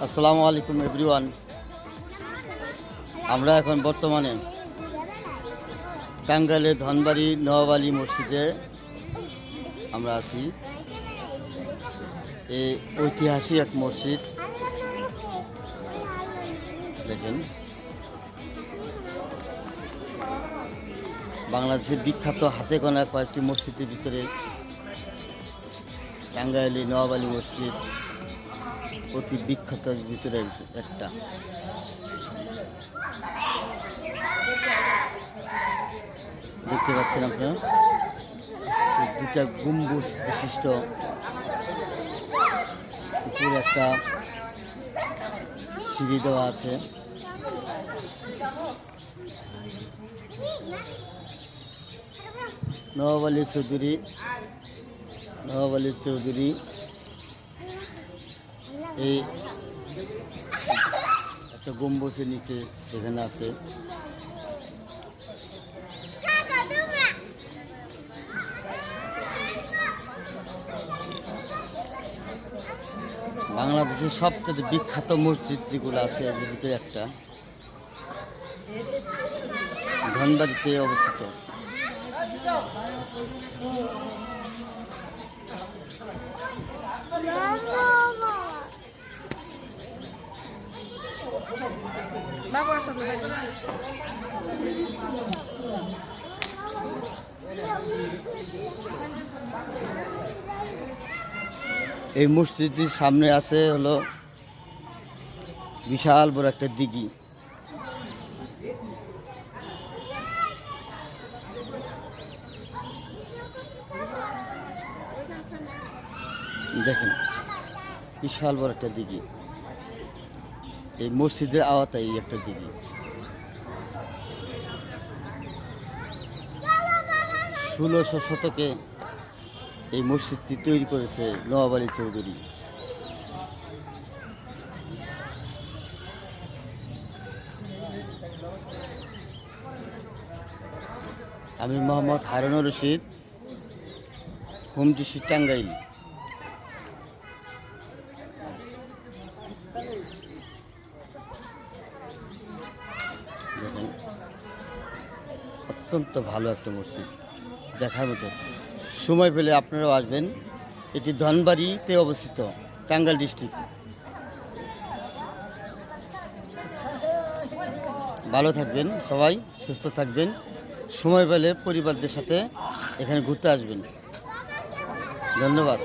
আসসালামু আলাইকুম এভরিওয়ান। আমরা এখন বর্তমানে টাঙ্গাইলে ধনবাড়ি নওয়াব আলী মসজিদে আমরা আছি। এই ঐতিহাসিক এক মসজিদ দেখেন, বাংলাদেশের বিখ্যাত হাতে গোনা কয়েকটি মসজিদের ভিতরে টাঙ্গাইলে নওয়াব আলী মসজিদ অতি বিখ্যাত ভিতরে একটা। দেখতে পাচ্ছেন আপনারা দুটা গম্বুজ বিশিষ্ট উপরে একটা সিঁড়ি দেওয়া আছে। নওয়াব আলী চৌধুরী এই একটা গম্বুজের নিচে সেখানে আছে। বাংলাদেশের সবচেয়ে বিখ্যাত মসজিদ যেগুলো আছে এর ভিতরে একটা ধনবাড়িতে অবস্থিত। এই মসজিদটির সামনে আছে হলো বিশাল বড় একটা দিঘি। দেখেন বিশাল বড় একটা দিঘি, এই মসজিদের আওতায় একটা দিঘি। 1600 শতকে এই মসজিদটি তৈরি করেছে নওয়াব আলী চৌধুরী। আমি মোহাম্মদ হারুনুর রশিদ, হোম ডিস্ট্রিক্ট টাঙ্গাইল। দেখেন অত্যন্ত ভালো একটা মসজিদ, দেখার মতো। সময় পেলে আপনারাও আসবেন। এটি ধনবাড়িতে অবস্থিত, টাঙ্গাইল ডিস্ট্রিক্ট। ভালো থাকবেন সবাই, সুস্থ থাকবেন। সময় পেলে পরিবারদের সাথে এখানে ঘুরতে আসবেন। ধন্যবাদ।